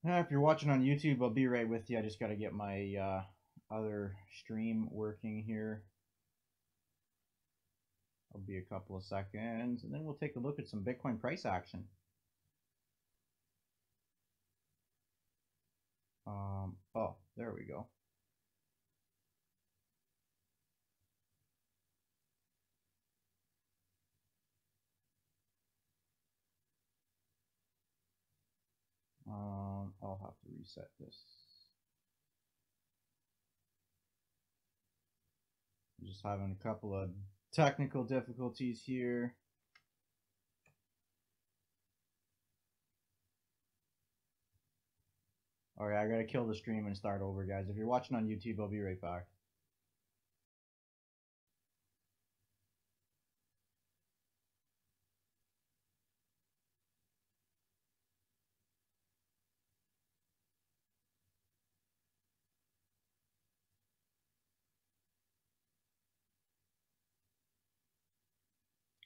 If you're watching on YouTube, I'll be right with you. I just got to get my other stream working here. I'll be a couple of seconds, and then we'll take a look at some Bitcoin price action. Oh, there we go. I'll have to reset this. I'm just having a couple of technical difficulties here. All right, I gotta kill the stream and start over, guys. If you're watching on YouTube, I'll be right back.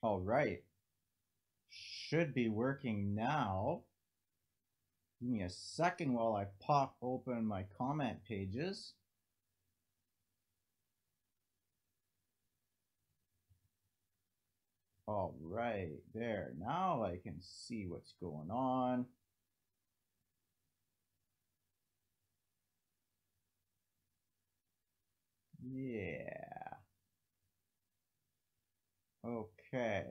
All right, should be working now. Give me a second while I pop open my comment pages. All right, there. Now I can see what's going on. Yeah. Okay.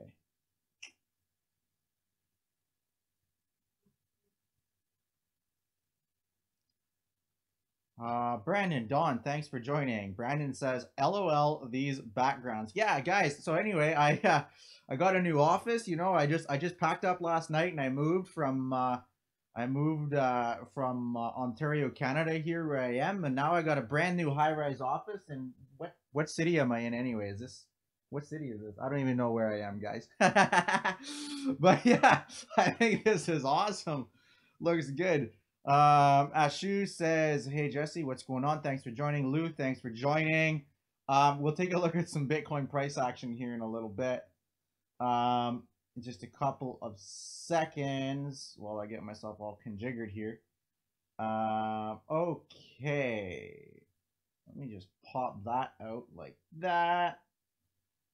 Brandon, Don, thanks for joining. Brandon says, "LOL, these backgrounds." Yeah, guys. So anyway, I got a new office. You know, I just packed up last night and I moved from Ontario, Canada, here where I am, and now I got a brand new high-rise office. And what city am I in anyway? Is this what city is this? I don't even know where I am, guys. But yeah, I think this is awesome. Looks good. Ashu says, "Hey Jesse, what's going on? Thanks for joining." Lou, thanks for joining. We'll take a look at some Bitcoin price action here in a little bit. Just a couple of seconds while I get myself all configured here. Okay. Let me just pop that out like that.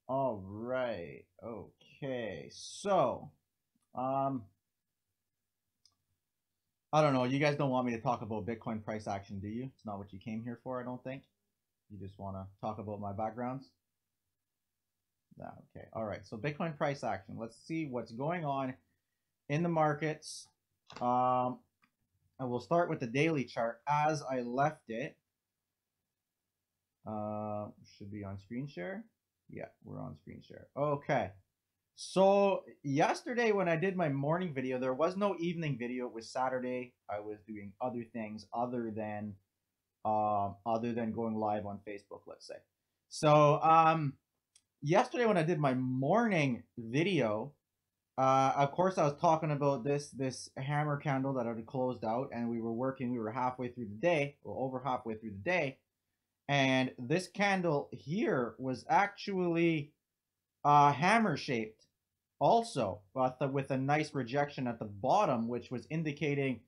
All right. Okay. So, I don't know. You guys don't want me to talk about Bitcoin price action, do you? It's not what you came here for, I don't think. You just want to talk about my backgrounds? Okay. All right. So Bitcoin price action. Let's see what's going on in the markets. And we'll start with the daily chart as I left it. Should be on screen share. Yeah, we're on screen share. Okay. So yesterday when I did my morning video, there was no evening video. It was Saturday. I was doing other things other than going live on Facebook, let's say. So yesterday when I did my morning video, of course I was talking about this hammer candle that had closed out, and we were halfway through the day, or over halfway through the day, and this candle here was actually hammer shaped also, with a nice rejection at the bottom, which was indicating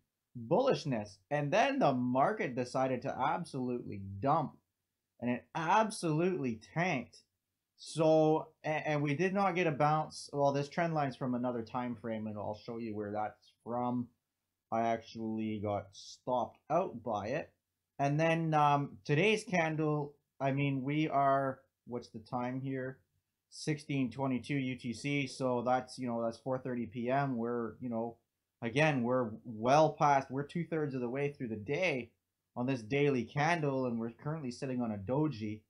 bullishness. And then the market decided to absolutely dump, and it absolutely tanked. So, and we did not get a bounce. Well, this trend line's from another time frame, and I'll show you where that's from. I actually got stopped out by it. And then today's candle, I mean, we are, what's the time here? 16:22 UTC. So that's 4:30 p.m. Again, we're well past, we're 2/3 of the way through the day on this daily candle, and we're currently sitting on a doji.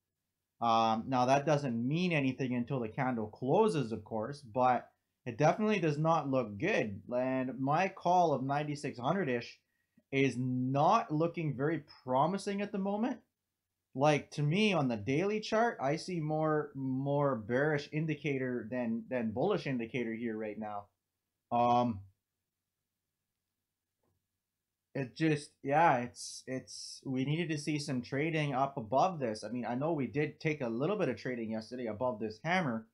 Now that doesn't mean anything until the candle closes, of course, but it definitely does not look good. And my call of 9600-ish is not looking very promising at the moment. Like, to me, on the daily chart, I see more bearish indicator than bullish indicator here right now. It just, yeah, it's we needed to see some trading up above this. I mean, I know we did take a little bit of trading yesterday above this hammer,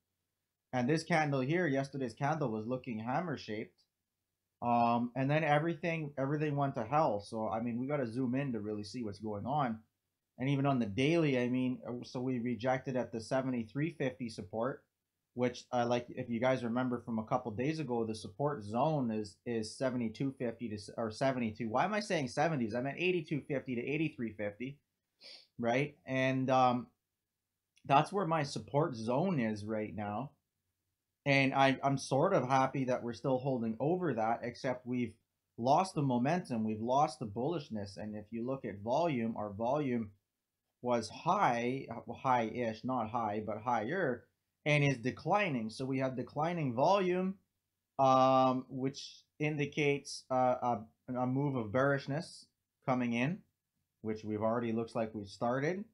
and this candle here, yesterday's candle was looking hammer shaped. And then everything went to hell. So I mean, we got to zoom in to really see what's going on. And even on the daily, I mean, so we rejected at the 73.50 support, which like if you guys remember from a couple days ago, the support zone is 72.50 to or 72. Why am I saying 70s? I meant 82.50 to 83.50, right? And that's where my support zone is right now. And I'm sort of happy that we're still holding over that, except we've lost the momentum, we've lost the bullishness. And if you look at volume, our volume was high-ish, not high, but higher, and is declining. So we have declining volume, which indicates a move of bearishness coming in, which we've already looks like we've started.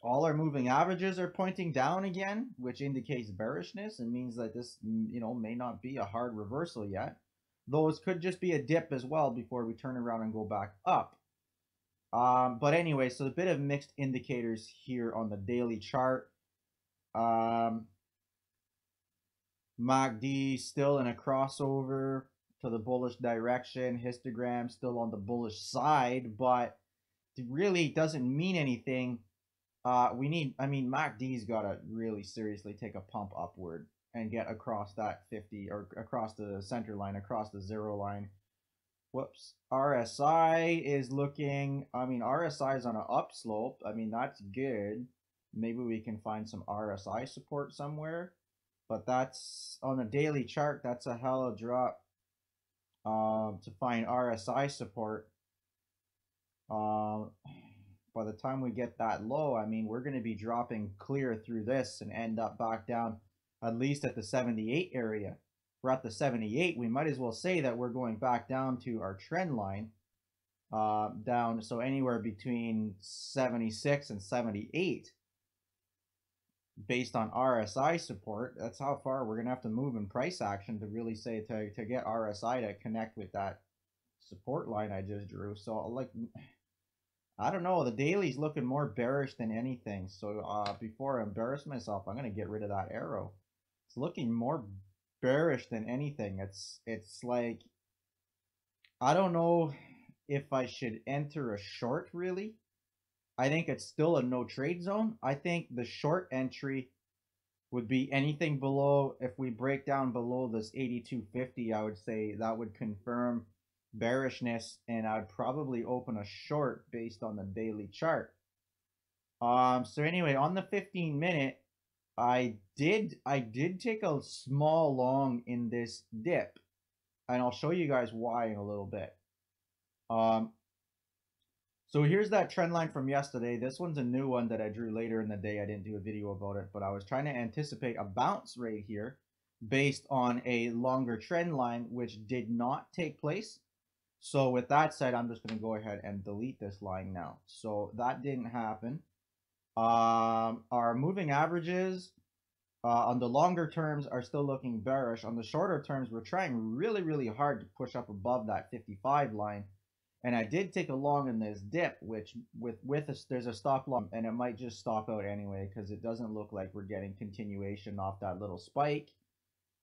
All our moving averages are pointing down again, which indicates bearishness and means that this, may not be a hard reversal yet. Those could just be a dip as well before we turn around and go back up. But anyway, so a bit of mixed indicators here on the daily chart. MACD still in a crossover to the bullish direction. Histogram still on the bullish side, but it really doesn't mean anything. MACD's got to really seriously take a pump upward and get across that 50 or across the center line, across the zero line. Whoops. RSI is looking, RSI is on an upslope. That's good. Maybe we can find some RSI support somewhere. But that's on a daily chart, that's a hell of a drop to find RSI support. By the time we get that low, we're going to be dropping clear through this and end up back down at least at the 78 area. We're at the 78, we might as well say that we're going back down to our trend line, down, so anywhere between 76 and 78 based on RSI support. That's how far we're going to have to move in price action to really say to get RSI to connect with that support line I just drew. So I don't know, the daily's looking more bearish than anything. So before I embarrass myself, I'm going to get rid of that arrow. It's looking more bearish than anything. It's like, I don't know if I should enter a short really. I think it's still a no trade zone. I think the short entry would be anything below, if we break down below this 82.50, I would say that would confirm bearishness, and I'd probably open a short based on the daily chart. So anyway, on the 15-minute, I did take a small long in this dip, and I'll show you guys why in a little bit. So here's that trend line from yesterday. This one's a new one that I drew later in the day. I didn't do a video about it, but I was trying to anticipate a bounce right here based on a longer trend line, which did not take place. So with that said, I'm just going to go ahead and delete this line now. So that didn't happen. Our moving averages on the longer terms are still looking bearish. On the shorter terms, we're trying really, really hard to push up above that 55 line. And I did take a long in this dip, which there's a stop loss, and it might just stop out anyway because it doesn't look like we're getting continuation off that little spike,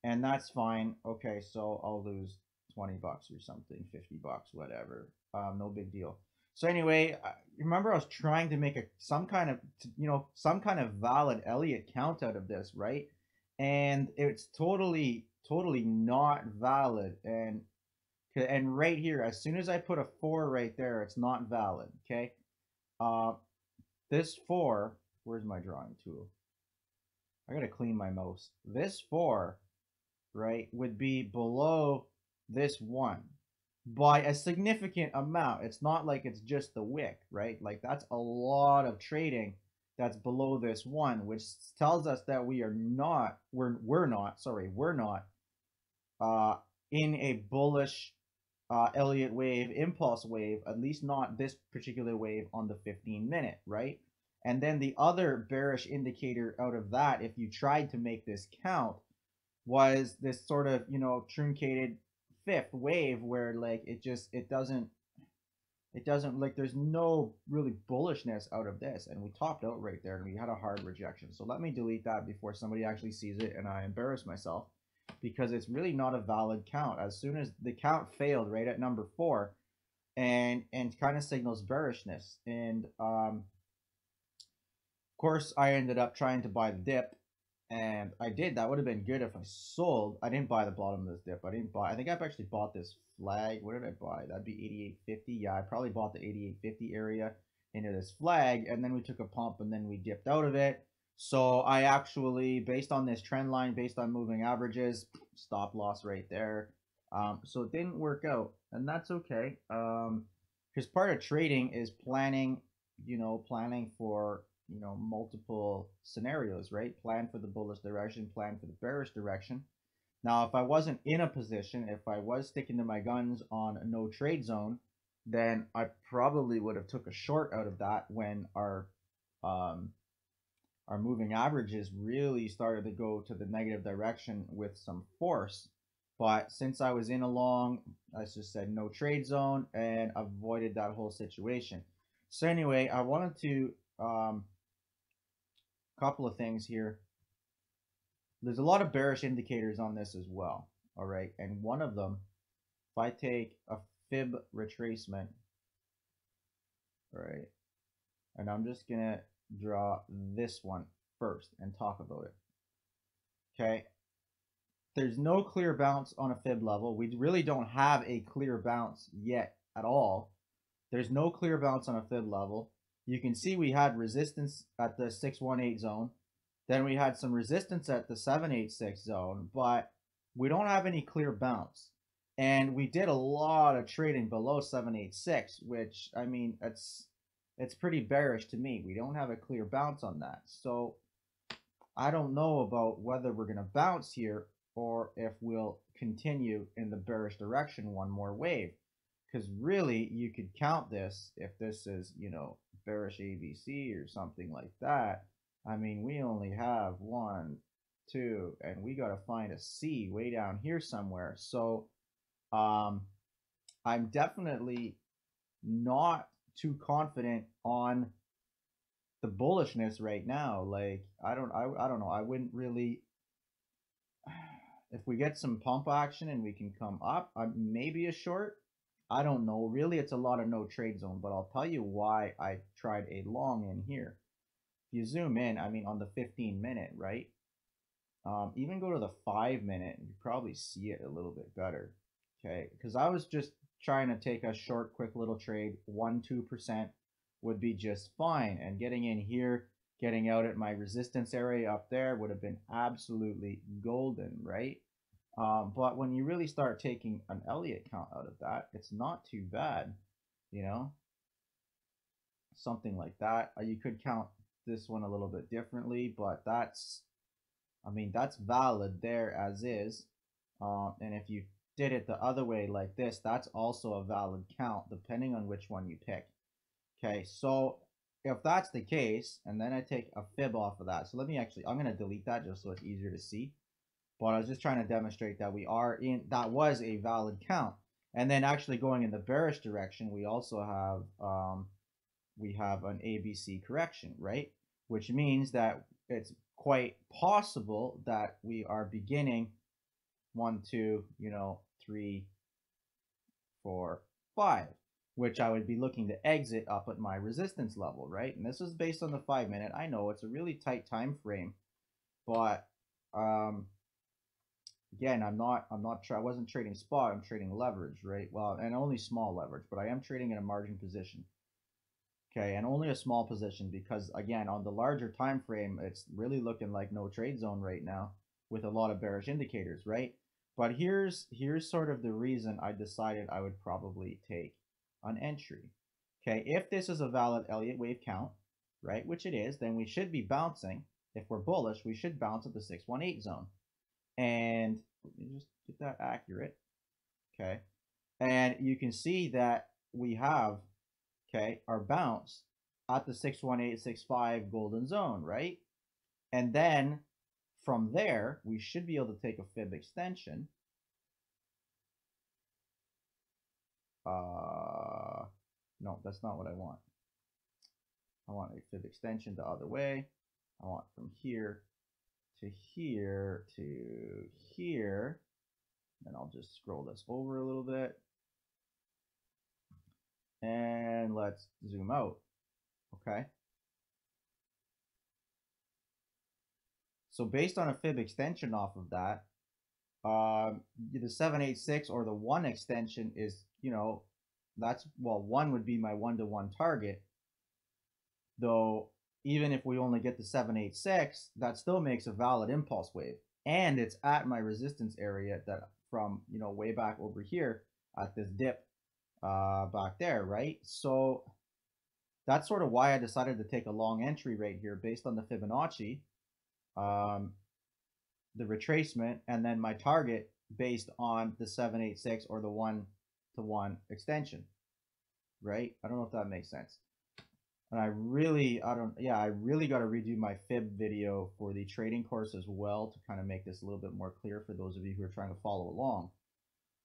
and that's fine. Okay, so I'll lose 20 bucks or something, 50 bucks, whatever. No big deal. So anyway, remember I was trying to make some kind of valid Elliott count out of this, right? And it's totally not valid. And right here, as soon as I put a 4 right there, it's not valid, okay? This 4, where's my drawing tool? I gotta clean my mouse. This 4, right, would be below this 1 by a significant amount. It's not like it's just the wick, right? Like that's a lot of trading that's below this 1, which tells us that we're not in a bullish Elliott wave, impulse wave, at least not this particular wave on the 15-minute, right? And then the other bearish indicator out of that, if you tried to make this count, was this sort of, truncated fifth wave where like it doesn't like there's no really bullishness out of this, and we topped out right there and we had a hard rejection. So let me delete that before somebody actually sees it and I embarrass myself. because it's really not a valid count. As soon as the count failed right at number 4, and kind of signals bearishness. And of course, I ended up trying to buy the dip, and I did. That would have been good if I sold. I didn't buy the bottom of this dip. I didn't buy. I think I've actually bought this flag. What did I buy? That'd be 88.50. Yeah, I probably bought the 88.50 area into this flag, and then we took a pump, and then we dipped out of it. So I actually, based on this trend line, based on moving averages, stop loss right there. So it didn't work out, and that's okay. Because part of trading is planning, planning for multiple scenarios, right? Plan for the bullish direction, plan for the bearish direction. Now, if I wasn't in a position, if I was sticking to my guns on a no trade zone, then I probably would have took a short out of that when our moving averages really started to go to the negative direction with some force. But since I was in a long, I just said no trade zone and avoided that whole situation. So anyway, I wanted to couple of things here. There's a lot of bearish indicators on this as well. All right, and one of them, if I take a fib retracement, all right, and I'm just gonna draw this one first and talk about it. Okay, there's no clear bounce on a fib level. We really don't have a clear bounce yet at all. There's no clear bounce on a fib level. You can see we had resistance at the 618 zone. Then we had some resistance at the 786 zone, but we don't have any clear bounce. And we did a lot of trading below 786, which, I mean, it's pretty bearish to me. We don't have a clear bounce on that. So I don't know about whether we're going to bounce here or if we'll continue in the bearish direction one more wave. Because really, you could count this if this is, bearish ABC or something like that. I mean, we only have 1, 2, and we got to find a C way down here somewhere. So I'm definitely not too confident on the bullishness right now. Like, I don't know. I wouldn't really. If we get some pump action and we can come up, maybe a short. I don't know. Really, it's a lot of no trade zone, but I'll tell you why I tried a long in here. If you zoom in, I mean, on the 15-minute, right? Even go to the 5-minute, and you probably see it a little bit better. Okay, because I was just trying to take a short, quick little trade. 1-2% would be just fine, and getting in here, getting out at my resistance area up there would have been absolutely golden, right? But when you really start taking an Elliott count out of that, it's not too bad, something like that. You could count this one a little bit differently, but that's valid there as is. And if you did it the other way like this, that's also a valid count depending on which one you pick. Okay, so if that's the case, and then I take a fib off of that. So I'm going to delete that just so it's easier to see. But I was just trying to demonstrate that that was a valid count. And then actually going in the bearish direction, we also have an ABC correction, right? Which means that it's quite possible that we are beginning 1, 2, 3, 4, 5, which I would be looking to exit up at my resistance level, right? And this is based on the 5-minute. I know it's a really tight time frame, but again, I wasn't trading spot. I'm trading leverage, right? Well, and only small leverage, but I am trading in a margin position. Okay, and only a small position because, again, on the larger time frame, it's really looking like no trade zone right now with a lot of bearish indicators, right? But here's sort of the reason I decided I would probably take an entry. Okay, if this is a valid Elliott wave count, right, which it is, then we should be bouncing. If we're bullish, we should bounce at the 618 zone. And let me just get that accurate. Okay, and you can see that we have, okay, our bounce at the 61865 golden zone, right? And then from there, we should be able to take a fib extension. No, that's not what I want. I want a fib extension the other way. I want from here to here to here. And I'll just scroll this over a little bit. And let's zoom out. Okay. So based on a fib extension off of that, the 786 or the 1 extension is, that's, well, 1 would be my 1-to-1 target. Though, even if we only get the 786, that still makes a valid impulse wave. And it's at my resistance area that from, way back over here at this dip back there, right? So that's sort of why I decided to take a long entry right here based on the Fibonacci, the retracement, and then my target based on the 786 or the 1-to-1 extension, right? I don't know if that makes sense. And I really got to redo my fib video for the trading course as well to kind of make this a little bit more clear for those of you who are trying to follow along.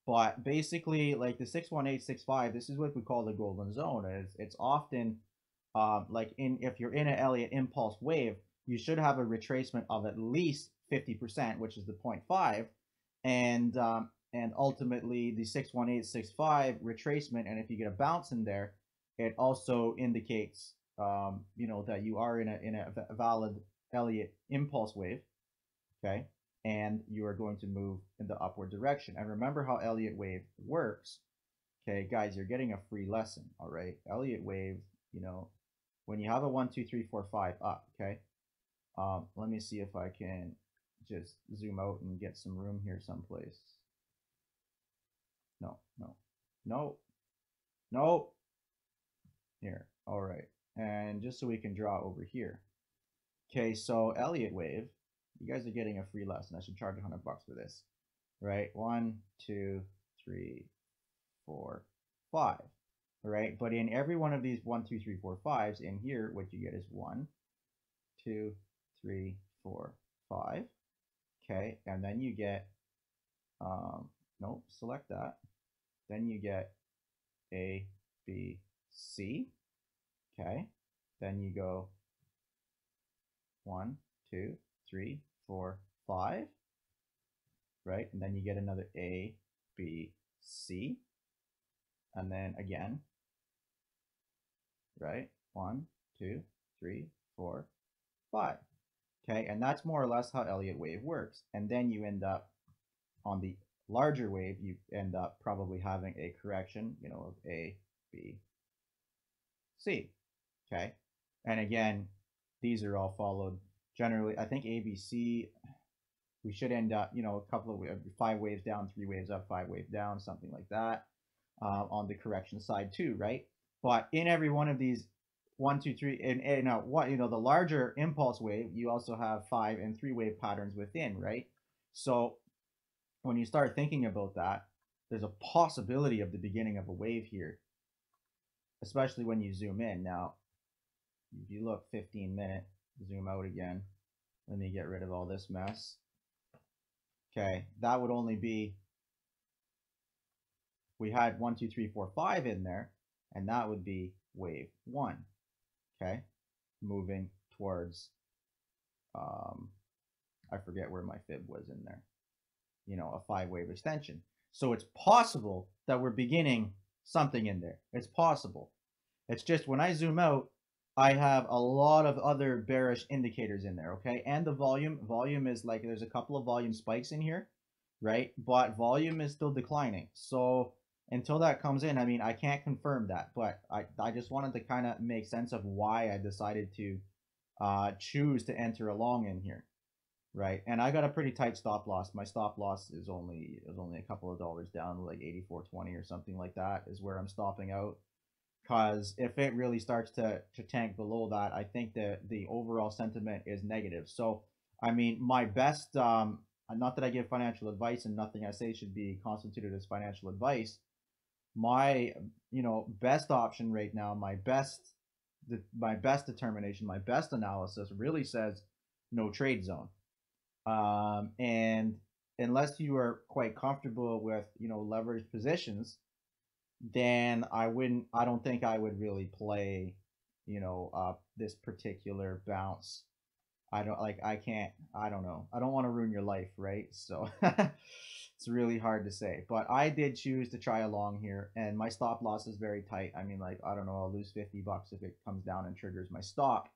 But basically, like the 61865, this is what we call the golden zone. It's often if you're in an Elliott impulse wave, you should have a retracement of at least 50%, which is the 0.5, and ultimately the 61865 retracement. And if you get a bounce in there, it also indicates that you are in a valid Elliott impulse wave, okay, and you are going to move in the upward direction. And remember how Elliott wave works, okay, guys. You're getting a free lesson, all right? Elliott wave, when you have a 1, 2, 3, 4, 5 up, okay. Let me see if I can just zoom out and get some room here someplace. No. Here, all right. And just so we can draw over here. Okay, so Elliott wave, you guys are getting a free lesson. I should charge $100 for this, right? 1, 2, 3, 4, 5, all right? But in every one of these 1, 2, 3, 4, 5s, in here, what you get is 1, 2, 3, 4, 5, okay? And then you get, nope, select that. Then you get A, B, C, okay? Then you go 1, 2, 3, 4, 5, right? And then you get another A, B, C, and then again, right? 1, 2, 3, 4, 5, okay? And that's more or less how Elliott wave works. And then you end up on the larger wave, you end up probably having a correction, of A, B, C, okay? And again, these are all followed generally. I think ABC, we should end up, a couple of 5 waves down, 3 waves up, 5 waves down, something like that, on the correction side too, right? But in every one of these 1, 2, 3, and the larger impulse wave, you also have 5 and 3 wave patterns within, right? So when you start thinking about that, there's a possibility of the beginning of a wave here, especially when you zoom in. Now, if you look 15-minute, zoom out again. Let me get rid of all this mess. Okay, that would only be, we had 1, 2, 3, 4, 5 in there, and that would be wave 1, okay? Moving towards, I forget where my fib was in there, a 5-wave extension. So it's possible that we're beginning something in there. It's possible. It's just when I zoom out, I have a lot of other bearish indicators in there, okay? And the volume is like, there's a couple of volume spikes in here, right? But volume is still declining. So until that comes in, I mean, I can't confirm that, but I just wanted to kind of make sense of why I decided to choose to enter along in here, right? And I got a pretty tight stop loss. My stop loss is only a couple of dollars down, like 84.20 or something like that is where I'm stopping out. Because if it really starts to tank below that, I think that the overall sentiment is negative. So, I mean, my best, not that I give financial advice, and nothing I say should be constituted as financial advice. My, best option right now, my best determination, my best analysis really says no trade zone. And unless you are quite comfortable with, leveraged positions, then I don't think I would really play, this particular bounce I don't know. I don't want to ruin your life, right? So it's really hard to say. But I did choose to try along here, and my stop loss is very tight. I mean, like, I don't know, I'll lose $50 if it comes down and triggers my stop.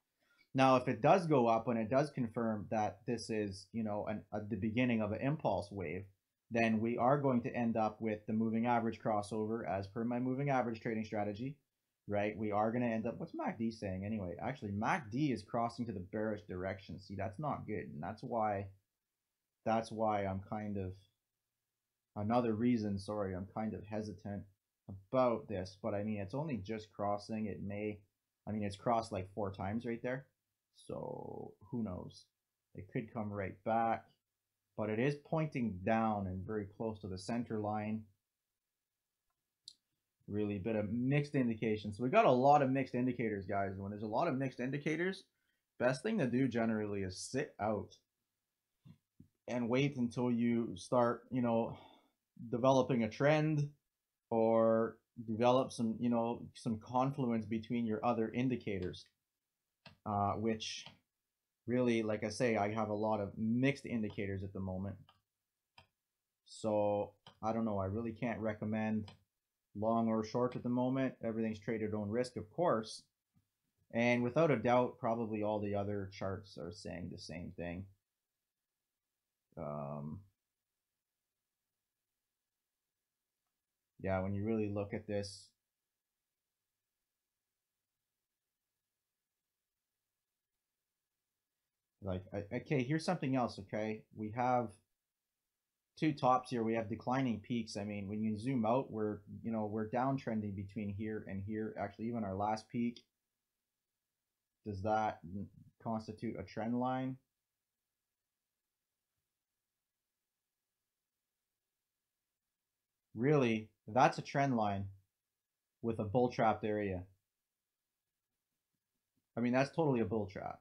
Now, if it does go up and it does confirm that this is, the beginning of an impulse wave, then we are going to end up with the moving average crossover as per my moving average trading strategy, right? We are going to end up, what's MACD saying anyway? Actually, MACD is crossing to the bearish direction. See, that's not good. And that's why I'm kind of, another reason, sorry, I'm kind of hesitant about this. But I mean, it's only just crossing. It's crossed like 4 times right there. So who knows? It could come right back, but it is pointing down and very close to the center line. Really a bit of mixed indications. So we got a lot of mixed indicators, guys. And when there's a lot of mixed indicators, best thing to do generally is sit out and wait until you start, developing a trend or develop some, some confluence between your other indicators, which really, like I say, I have a lot of mixed indicators at the moment. So I don't know. I really can't recommend long or short at the moment. Everything's traded on risk, of course. And without a doubt, probably all the other charts are saying the same thing. Yeah, when you really look at this, like, okay, here's something else, okay? We have 2 tops here. We have declining peaks. I mean, when you zoom out, we're downtrending between here and here. Actually, even our last peak, does that constitute a trend line? Really, that's a trend line with a bull trapped area. I mean, that's totally a bull trap.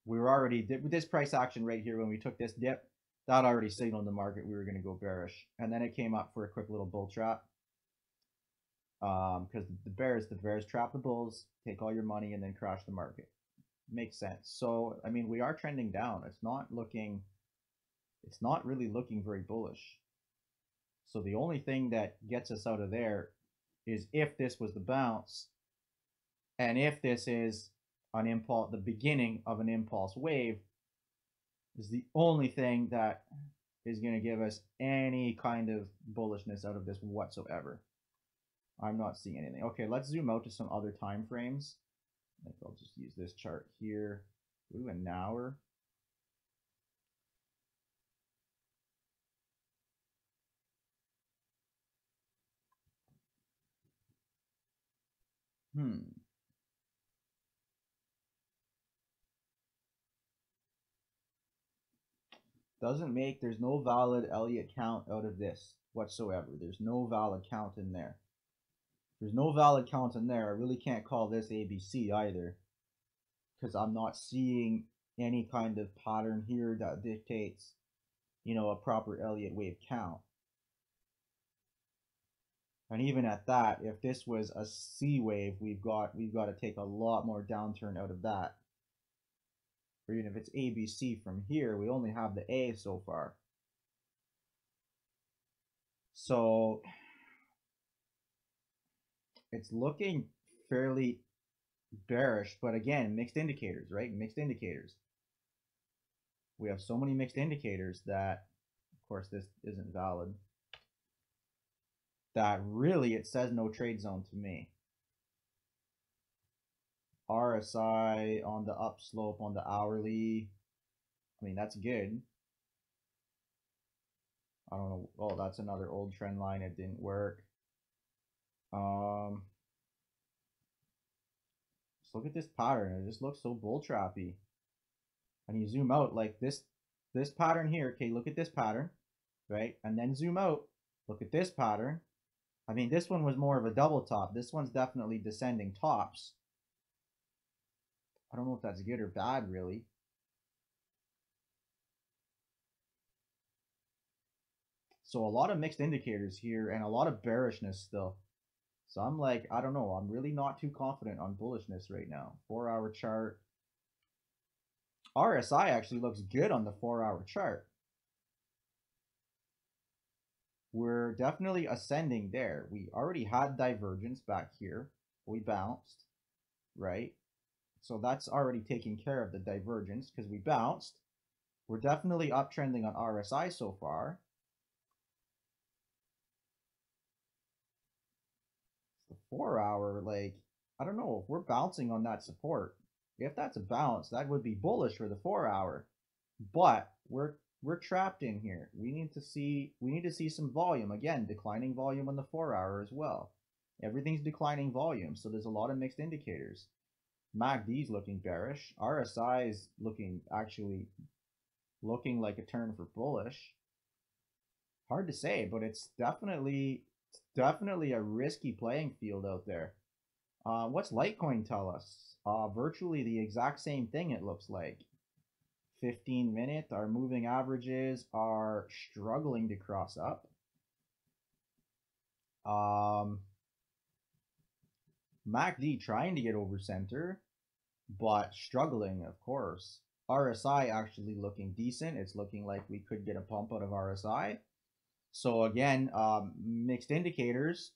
We were already, with this price action right here, when we took this dip, that already signaled the market we were going to go bearish. And then it came up for a quick little bull trap. Because the bears trap the bulls, take all your money, and then crash the market. Makes sense. So, I mean, we are trending down. It's not really looking very bullish. So the only thing that gets us out of there is if this was the bounce, and if this is an impulse, the beginning of an impulse wave, is the only thing that is going to give us any kind of bullishness out of this whatsoever. I'm not seeing anything. Okay, let's zoom out to some other time frames. I think I'll just use this chart here. Ooh, an hour. There's no valid Elliott count out of this whatsoever. There's no valid count in there. There's no valid count in there. I really can't call this ABC either, because I'm not seeing any kind of pattern here that dictates, a proper Elliott wave count. And even at that, if this was a C wave, we've got to take a lot more downturn out of that. Or even if it's ABC from here, we only have the A so far. So it's looking fairly bearish, but again, mixed indicators, right? Mixed indicators. We have so many mixed indicators that, of course, this isn't valid, that really it says no trade zone to me. RSI on the upslope on the hourly, I mean, that's good. I don't know. Oh, that's another old trend line. It didn't work. Just look at this pattern. It just looks so bull trappy. And you zoom out like this pattern here. Okay, look at this pattern, right? And then zoom out. Look at this pattern. I mean, this one was more of a double top. This one's definitely descending tops. I don't know if that's good or bad, really. So a lot of mixed indicators here and a lot of bearishness still. So I'm like, I don't know. I'm really not too confident on bullishness right now. 4-hour chart. RSI actually looks good on the 4-hour chart. We're definitely ascending there. We already had divergence back here. We bounced, right? So that's already taking care of the divergence because we bounced. We're definitely uptrending on RSI so far. The 4-hour, like, I don't know if we're bouncing on that support. If that's a bounce, that would be bullish for the 4-hour. But we're trapped in here. We need to see some volume. Again, declining volume on the 4-hour as well. Everything's declining volume, so there's a lot of mixed indicators. MACD's looking bearish. RSI is actually looking like a turn for bullish. Hard to say, but it's definitely a risky playing field out there. What's Litecoin tell us? Virtually the exact same thing, it looks like. 15-minute, our moving averages are struggling to cross up. MACD trying to get over center, but struggling, of course. RSI actually looking decent. It's looking like we could get a pump out of RSI. So again, mixed indicators.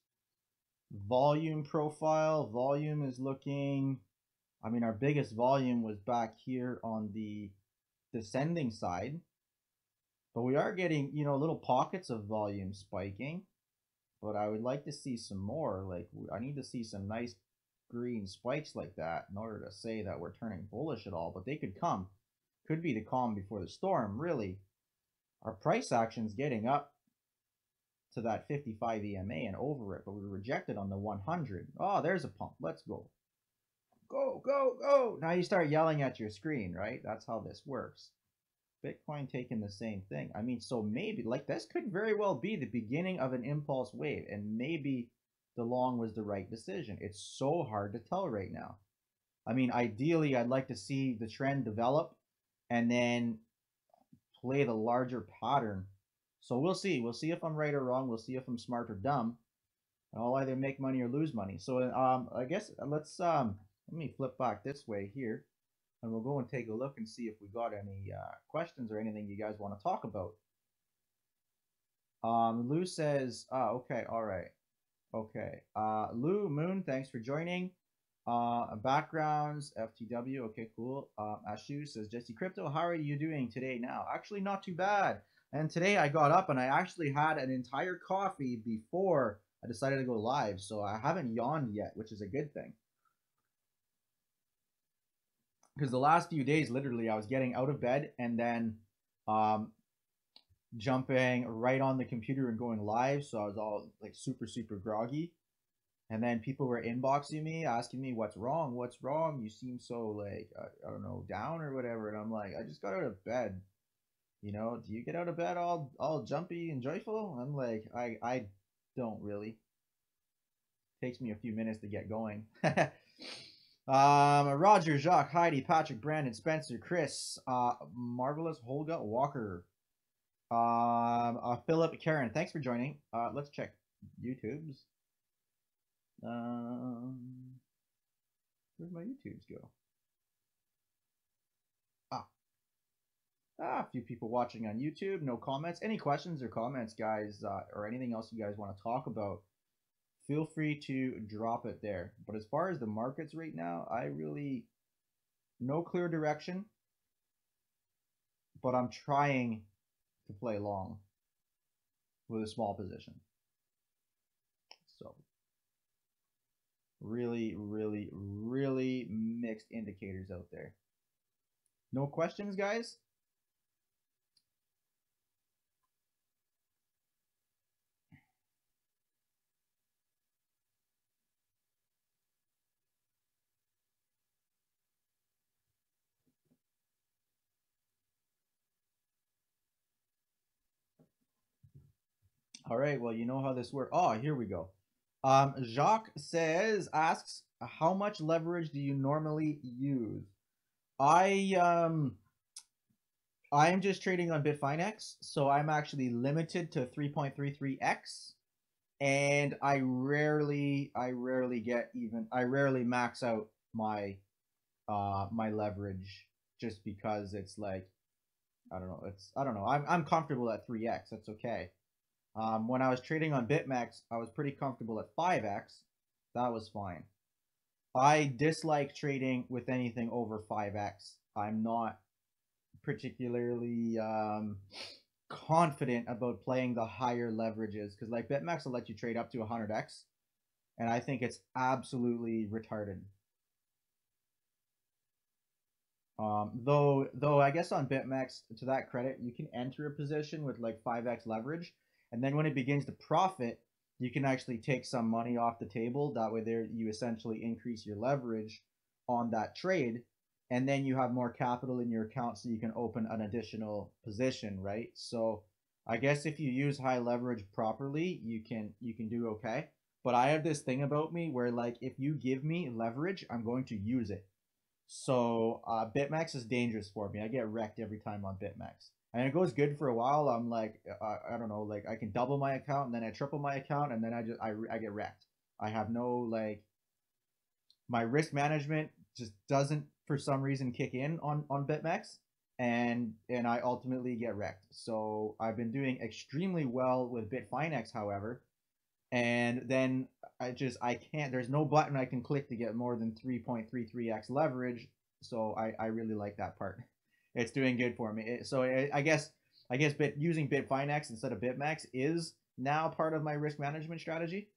Volume profile. Volume is looking, I mean, our biggest volume was back here on the descending side. But we are getting, little pockets of volume spiking. But I would like to see some more. Like, I need to see some nice green spikes like that in order to say that we're turning bullish at all. But they could come. Could be the calm before the storm, really. Our price action's getting up to that 55 EMA and over it, but we were rejected on the 100. Oh, there's a pump. Let's go. Go, go, go. Now you start yelling at your screen, right? That's how this works. Bitcoin taking the same thing. I mean, so maybe, like, this could very well be the beginning of an impulse wave, and maybe the long was the right decision. It's so hard to tell right now. I mean, ideally, I'd like to see the trend develop and then play the larger pattern. So we'll see. We'll see if I'm right or wrong. We'll see if I'm smart or dumb. I'll either make money or lose money. So I guess let's let me flip back this way here, and we'll go and take a look and see if we got any questions or anything you guys want to talk about. Lou says, okay, all right, okay. Lou Moon, thanks for joining. Backgrounds, FTW, okay, cool. Ashu says, Jesse Crypto, how are you doing today now? Actually, not too bad. And today I got up and I actually had an entire coffee before I decided to go live. So I haven't yawned yet, which is a good thing. Because the last few days, literally, I was getting out of bed and then jumping right on the computer and going live. So I was all like super, super groggy. And then people were inboxing me, asking me, what's wrong? What's wrong? You seem so like, I don't know, down or whatever. And I'm like, I just got out of bed. Do you get out of bed all jumpy and joyful? I'm like, I don't really. Takes me a few minutes to get going. Roger, Jacques, Heidi, Patrick, Brandon, Spencer, Chris, Marvelous, Holga, Walker, Philip, Karen, thanks for joining. Let's check YouTube's. Where'd my YouTubes go? A few people watching on YouTube. No comments. Any questions or comments, guys, or anything else you guys want to talk about, feel free to drop it there. But as far as the markets right now, no clear direction, but I'm trying to play long with a small position. So really, really, really mixed indicators out there. No questions, guys? All right, well, you know how this works. Oh, here we go. Jacques asks, how much leverage do you normally use? I'm just trading on Bitfinex, so I'm actually limited to 3.33x. and I rarely max out my my leverage, just because it's like, I don't know, I'm comfortable at 3x. That's okay. When I was trading on BitMEX, I was pretty comfortable at 5x. That was fine. I dislike trading with anything over 5x. I'm not particularly confident about playing the higher leverages, because like BitMEX will let you trade up to 100x, and I think it's absolutely retarded. Though I guess on BitMEX, to that credit, you can enter a position with like 5x leverage, and then when it begins to profit, you can actually take some money off the table. That way, there you essentially increase your leverage on that trade, and then you have more capital in your account, so you can open an additional position, right? So I guess if you use high leverage properly, you can do okay. But I have this thing about me where, like, if you give me leverage, I'm going to use it. So BitMEX is dangerous for me. I get wrecked every time on BitMEX, and it goes good for a while. I'm like, I don't know, like I can double my account, and then I triple my account, and then I get wrecked. I have no, like, my risk management just doesn't for some reason kick in on BitMEX, and I ultimately get wrecked. So I've been doing extremely well with Bitfinex, however, and then I can't, there's no button I can click to get more than 3.33x leverage. So I really like that part. It's doing good for me. I guess using Bitfinex instead of BitMEX is now part of my risk management strategy.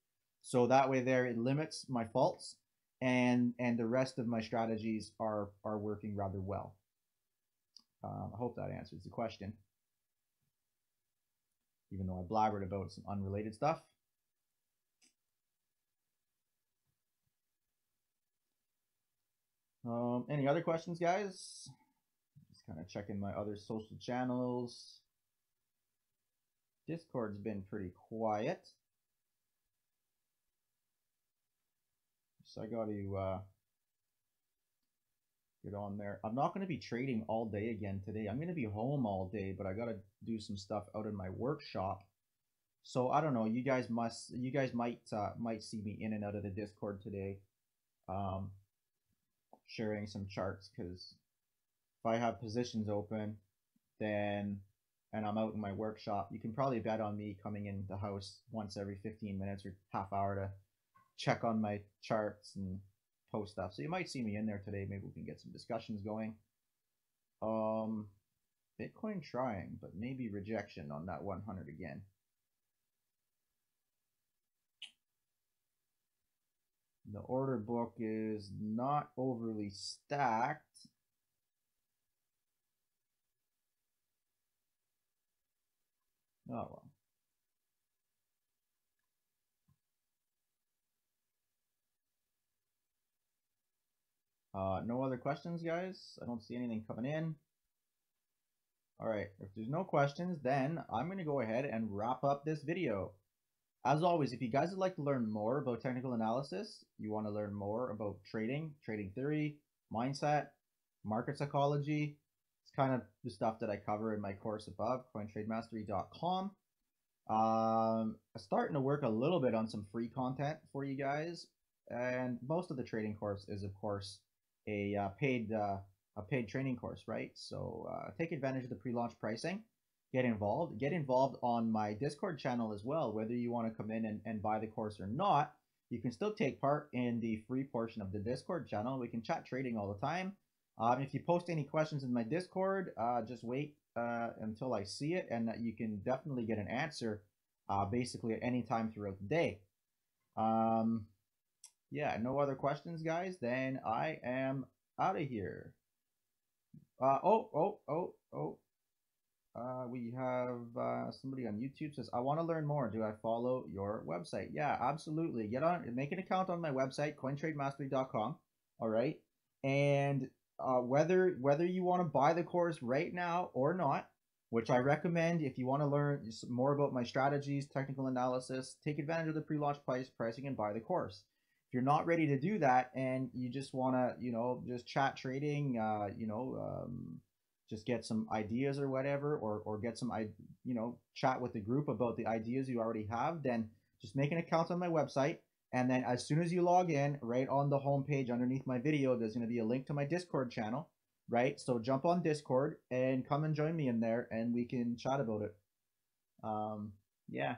So that way there it limits my faults, and the rest of my strategies are working rather well. I hope that answers the question, even though I blabbered about some unrelated stuff. Any other questions, guys? Just kind of checking my other social channels. Discord's been pretty quiet, so I got to get on there. I'm not going to be trading all day again today. I'm going to be home all day, but I got to do some stuff out in my workshop. So I don't know. You guys might see me in and out of the Discord today, um, sharing some charts, because if I have positions open, then and I'm out in my workshop, you can probably bet on me coming in the house once every 15 minutes or half hour to check on my charts and post stuff. So you might see me in there today. Maybe we can get some discussions going. Bitcoin trying, but maybe rejection on that 100 again. The order book is not overly stacked. Oh well. No other questions, guys? I don't see anything coming in. All right, if there's no questions, then I'm going to go ahead and wrap up this video. As always, if you guys would like to learn more about technical analysis, you want to learn more about trading, trading theory, mindset, market psychology, it's kind of the stuff that I cover in my course above, cointrademastery.com. I'm starting to work a little bit on some free content for you guys, and most of the trading course is, of course, a paid training course, right? So take advantage of the pre-launch pricing. Get involved on my Discord channel as well. Whether you want to come in and buy the course or not, you can still take part in the free portion of the Discord channel. We can chat trading all the time. If you post any questions in my Discord, just wait until I see it, and you can definitely get an answer basically at any time throughout the day. Yeah, no other questions, guys. Then I am out of here. We have somebody on YouTube says, I want to learn more. Do I follow your website? Yeah, absolutely. Get on, make an account on my website, cointrademastery.com. All right. And whether you want to buy the course right now or not, which I recommend if you want to learn more about my strategies, technical analysis, take advantage of the pre-launch pricing and buy the course. If you're not ready to do that and you just want to, just chat trading, just get some ideas or whatever, or get some, chat with the group about the ideas you already have, then Just make an account on my website, and then as soon as you log in, right on the home page underneath my video, there's going to be a link to my Discord channel, right? So jump on Discord and come and join me in there, and we can chat about it. Yeah.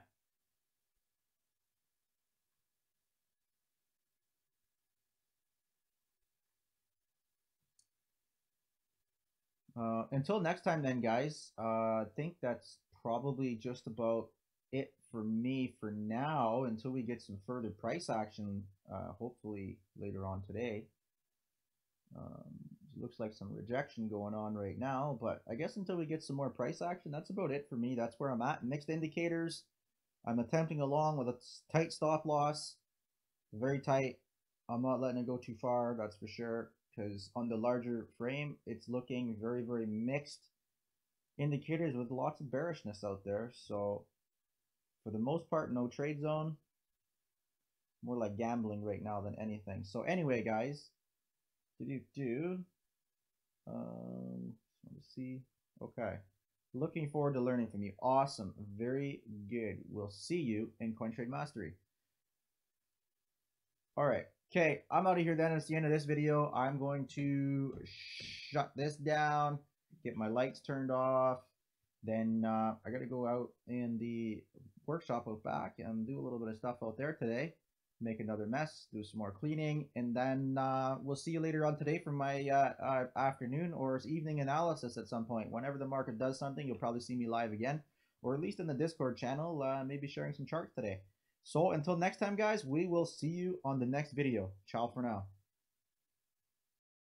Until next time, then, guys. I think that's probably just about it for me for now. Until we get some further price action, hopefully later on today. Looks like some rejection going on right now, but I guess until we get some more price action, that's about it for me. That's where I'm at. Mixed indicators, I'm attempting along with a tight stop loss, very tight. I'm not letting it go too far, that's for sure, because on the larger frame, it's looking very, very mixed indicators with lots of bearishness out there. So for the most part, no trade zone. More like gambling right now than anything. So anyway, guys, let's see. Okay. Looking forward to learning from you. Awesome. Very good. We'll see you in CoinTrade Mastery. All right. Okay, I'm out of here then. That's the end of this video. I'm going to shut this down, get my lights turned off. Then I got to go out in the workshop out back and do a little bit of stuff out there today. Make another mess, do some more cleaning, and then we'll see you later on today for my afternoon or evening analysis at some point. Whenever the market does something, you'll probably see me live again, or at least in the Discord channel, maybe sharing some charts today. So until next time, guys, we will see you on the next video. Ciao for now.